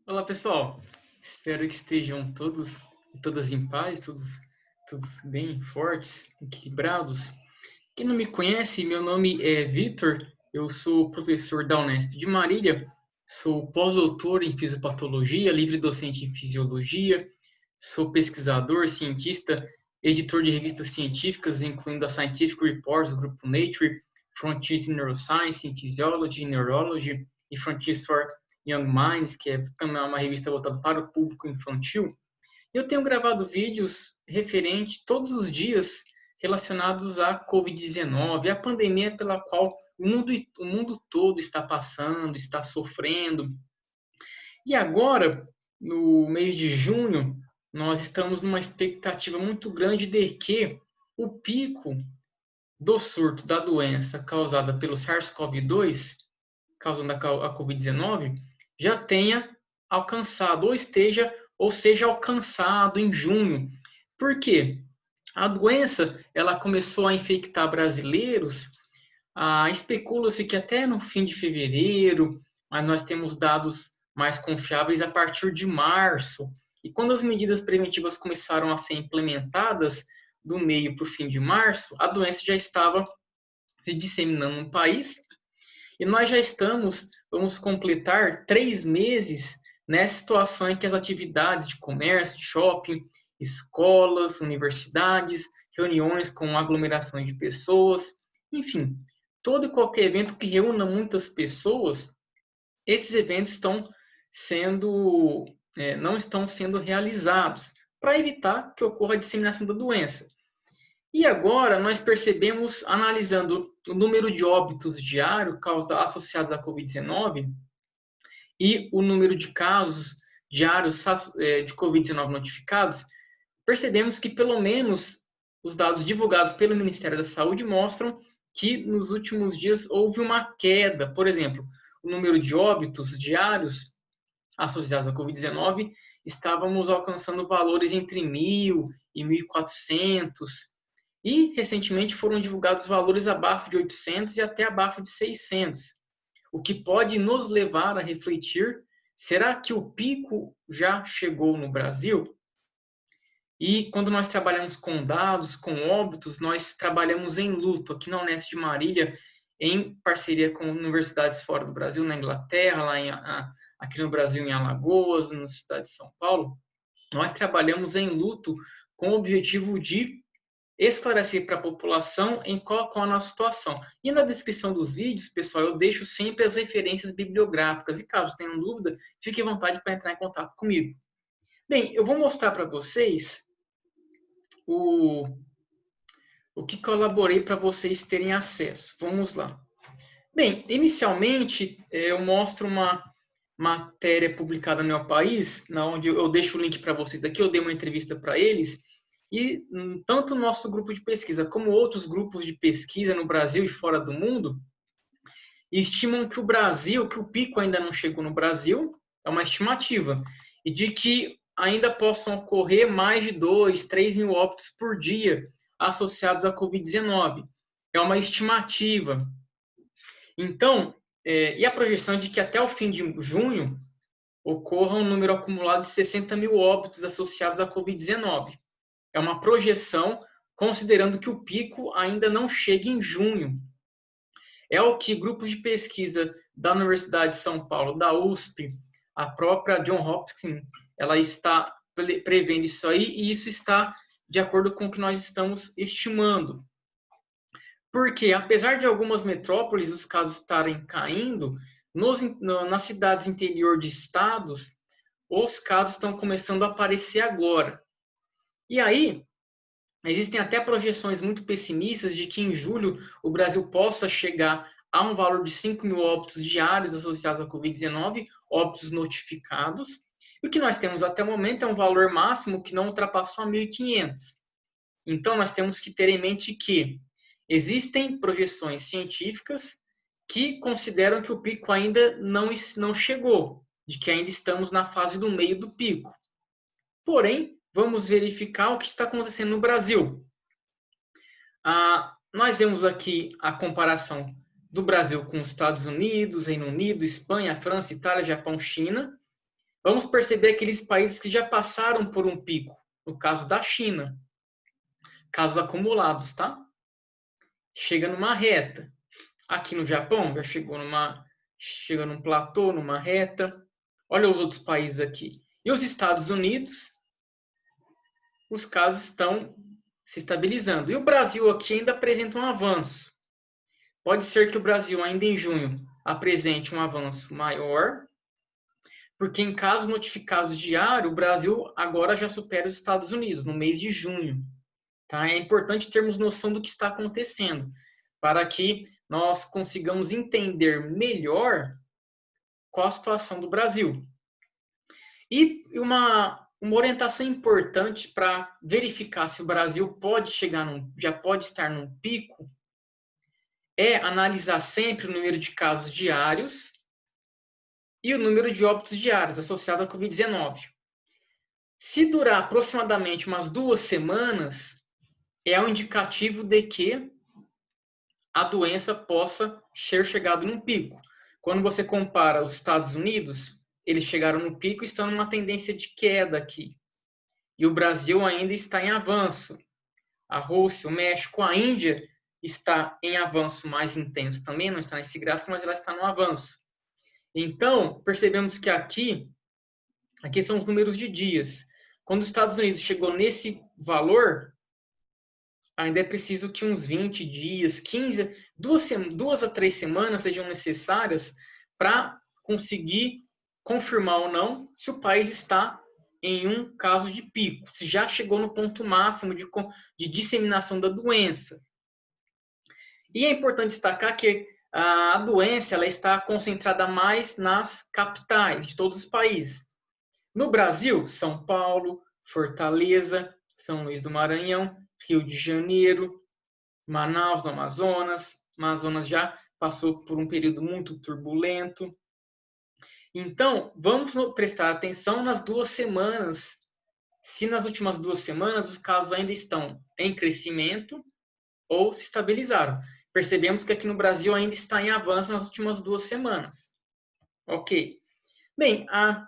Olá, pessoal. Espero que estejam todos e todas em paz, todos bem fortes, equilibrados. Quem não me conhece, meu nome é Vitor, eu sou professor da Unesp de Marília, sou pós-doutor em fisiopatologia, livre docente em fisiologia, sou pesquisador, cientista, editor de revistas científicas, incluindo a Scientific Reports do grupo Nature, Frontiers in Neuroscience, in Physiology, Neurology e Frontiers for Young Minds, que é também uma revista voltada para o público infantil. Eu tenho gravado vídeos referentes todos os dias relacionados à Covid-19, a pandemia pela qual o mundo todo está passando, está sofrendo. E agora, no mês de junho, nós estamos numa expectativa muito grande de que o pico do surto da doença causada pelo SARS-CoV-2, causando a Covid-19, já tenha alcançado ou seja alcançado em junho. Por quê? A doença ela começou a infectar brasileiros, especula-se que até no fim de fevereiro, mas nós temos dados mais confiáveis a partir de março. E quando as medidas preventivas começaram a ser implementadas, do meio para o fim de março, a doença já estava se disseminando no país e nós já vamos completar 3 meses nessa situação em que as atividades de comércio, de shopping, escolas, universidades, reuniões com aglomerações de pessoas, enfim, todo e qualquer evento que reúna muitas pessoas, esses eventos não estão sendo realizados para evitar que ocorra a disseminação da doença. E agora nós percebemos, analisando o número de óbitos diário associados à Covid-19 e o número de casos diários de Covid-19 notificados, percebemos que pelo menos os dados divulgados pelo Ministério da Saúde mostram que nos últimos dias houve uma queda. Por exemplo, o número de óbitos diários associados à Covid-19 estávamos alcançando valores entre 1.000 e 1.400. E, recentemente, foram divulgados valores abaixo de 800 e até abaixo de 600, o que pode nos levar a refletir, será que o pico já chegou no Brasil? E quando nós trabalhamos com dados, com óbitos, nós trabalhamos em luto, aqui na Unesp de Marília, em parceria com universidades fora do Brasil, na Inglaterra, aqui no Brasil, em Alagoas, na cidade de São Paulo, nós trabalhamos em luto com o objetivo de esclarecer para a população em qual a nossa situação. E na descrição dos vídeos, pessoal, eu deixo sempre as referências bibliográficas. E caso tenham dúvida, fique à vontade para entrar em contato comigo. Bem, eu vou mostrar para vocês o que colaborei para vocês terem acesso. Vamos lá. Bem, inicialmente, eu mostro uma matéria publicada no meu país, onde eu deixo o link para vocês aqui, eu dei uma entrevista para eles, e tanto o nosso grupo de pesquisa como outros grupos de pesquisa no Brasil e fora do mundo estimam que o pico ainda não chegou no Brasil, é uma estimativa, e de que ainda possam ocorrer mais de 2, 3 mil óbitos por dia associados à Covid-19. É uma estimativa. Então, e a projeção é de que até o fim de junho ocorra um número acumulado de 60 mil óbitos associados à Covid-19. É uma projeção, considerando que o pico ainda não chega em junho. É o que grupos de pesquisa da Universidade de São Paulo, da USP, a própria Johns Hopkins, ela está prevendo isso aí, e isso está de acordo com o que nós estamos estimando. Porque, apesar de algumas metrópoles os casos estarem caindo, nas cidades interior de estados, os casos estão começando a aparecer agora. E aí, existem até projeções muito pessimistas de que em julho o Brasil possa chegar a um valor de 5 mil óbitos diários associados à Covid-19, óbitos notificados. E o que nós temos até o momento é um valor máximo que não ultrapassou a 1.500. Então, nós temos que ter em mente que existem projeções científicas que consideram que o pico ainda não chegou, de que ainda estamos na fase do meio do pico. Porém, vamos verificar o que está acontecendo no Brasil. Nós vemos aqui a comparação do Brasil com os Estados Unidos, Reino Unido, Espanha, França, Itália, Japão, China. vamos perceber aqueles países que já passaram por um pico. No caso da China. Casos acumulados, tá? Chega numa reta. Aqui no Japão, já chega num platô, numa reta. Olha os outros países aqui. E os Estados Unidos, os casos estão se estabilizando. E o Brasil aqui ainda apresenta um avanço. Pode ser que o Brasil, ainda em junho, apresente um avanço maior, porque em casos notificados diários, o Brasil agora já supera os Estados Unidos, no mês de junho. Tá? É importante termos noção do que está acontecendo, para que nós consigamos entender melhor qual a situação do Brasil. E uma orientação importante para verificar se o Brasil já pode estar num pico é analisar sempre o número de casos diários e o número de óbitos diários associados à Covid-19. Se durar aproximadamente umas 2 semanas, é um indicativo de que a doença possa ter chegado num pico. Quando você compara os Estados Unidos, eles chegaram no pico e estão numa tendência de queda aqui. E o Brasil ainda está em avanço. A Rússia, o México, a Índia está em avanço mais intenso também, não está nesse gráfico, mas ela está no avanço. Então, percebemos que aqui são os números de dias. Quando os Estados Unidos chegou nesse valor, ainda é preciso que uns 20 dias, 15, 2 a 3 semanas sejam necessárias para conseguir confirmar ou não se o país está em um caso de pico, se já chegou no ponto máximo de disseminação da doença. E é importante destacar que a doença ela está concentrada mais nas capitais de todos os países. No Brasil, São Paulo, Fortaleza, São Luís do Maranhão, Rio de Janeiro, Manaus, no Amazonas. O Amazonas já passou por um período muito turbulento. Então, vamos prestar atenção nas 2 semanas. Se nas últimas 2 semanas os casos ainda estão em crescimento ou se estabilizaram. Percebemos que aqui no Brasil ainda está em avanço nas últimas 2 semanas. Ok. Bem, a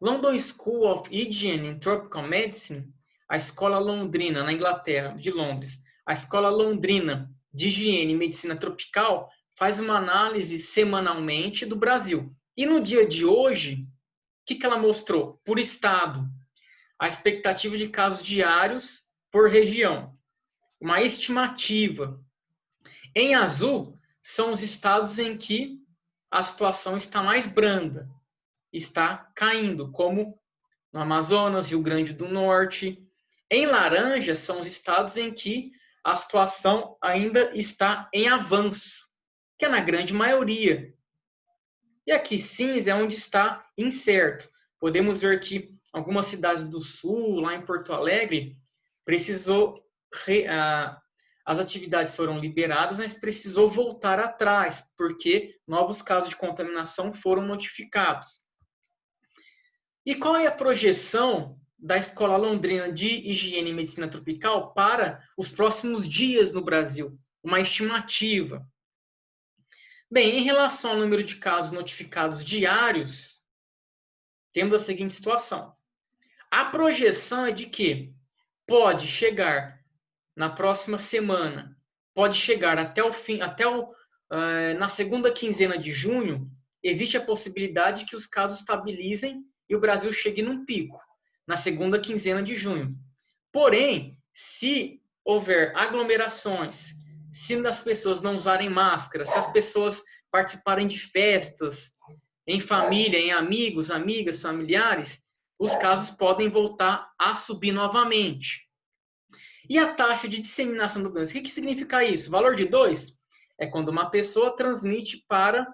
London School of Hygiene and Tropical Medicine, a escola londrina, na Inglaterra, de Londres, a escola londrina de higiene e medicina tropical, faz uma análise semanalmente do Brasil. E no dia de hoje, o que ela mostrou? Por estado, a expectativa de casos diários por região. Uma estimativa. Em azul, são os estados em que a situação está mais branda, está caindo, como no Amazonas, Rio Grande do Norte. Em laranja, são os estados em que a situação ainda está em avanço, que é na grande maioria. E aqui cinza é onde está incerto. Podemos ver que algumas cidades do sul, lá em Porto Alegre, as atividades foram liberadas, mas precisou voltar atrás, porque novos casos de contaminação foram notificados. E qual é a projeção da Escola Londrina de Higiene e Medicina Tropical para os próximos dias no Brasil? Uma estimativa. Bem, em relação ao número de casos notificados diários, temos a seguinte situação. A projeção é de que pode chegar na próxima semana, pode chegar até o fim, na segunda quinzena de junho, existe a possibilidade que os casos estabilizem e o Brasil chegue num pico, na segunda quinzena de junho. Porém, se houver aglomerações, se as pessoas não usarem máscara, se as pessoas participarem de festas, em família, em amigos, amigas, familiares, os casos podem voltar a subir novamente. E a taxa de disseminação da doença? O que significa isso? O valor de 2 é quando uma pessoa transmite para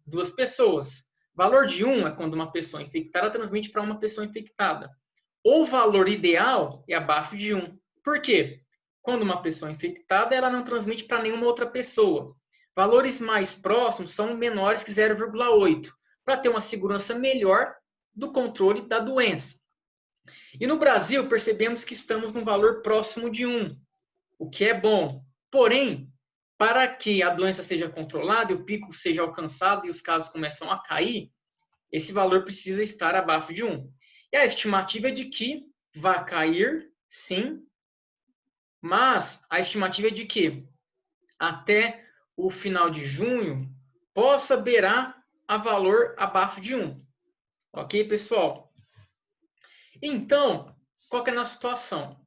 2 pessoas. O valor de 1 é quando uma pessoa infectada transmite para uma pessoa infectada. O valor ideal é abaixo de 1. Por quê? Quando uma pessoa é infectada, ela não transmite para nenhuma outra pessoa. Valores mais próximos são menores que 0,8, para ter uma segurança melhor do controle da doença. E no Brasil, percebemos que estamos num valor próximo de 1, o que é bom. Porém, para que a doença seja controlada e o pico seja alcançado e os casos começam a cair, esse valor precisa estar abaixo de 1. E a estimativa é de que vai cair, sim, mas a estimativa é de que até o final de junho possa beirar a valor abaixo de 1. Ok, pessoal? Então, qual que é a nossa situação?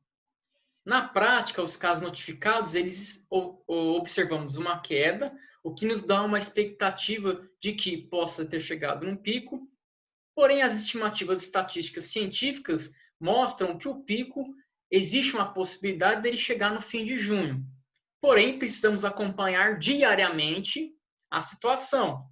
Na prática, os casos notificados, eles observamos uma queda, o que nos dá uma expectativa de que possa ter chegado num pico, porém as estimativas estatísticas científicas mostram que o pico existe uma possibilidade dele chegar no fim de junho. Porém, precisamos acompanhar diariamente a situação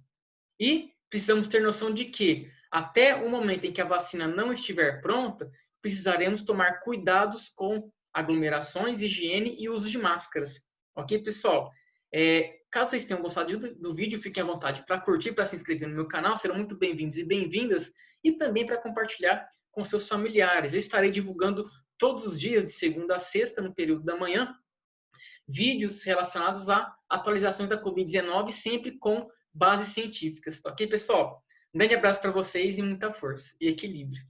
e precisamos ter noção de que até o momento em que a vacina não estiver pronta, precisaremos tomar cuidados com aglomerações, higiene e uso de máscaras. Ok, pessoal? Caso vocês tenham gostado do vídeo, fiquem à vontade para curtir, para se inscrever no meu canal, serão muito bem-vindos e bem-vindas, e também para compartilhar com seus familiares. Eu estarei divulgando todos os dias, de segunda a sexta, no período da manhã, vídeos relacionados a atualizações da Covid-19, sempre com bases científicas. Ok, pessoal? Um grande abraço para vocês e muita força e equilíbrio.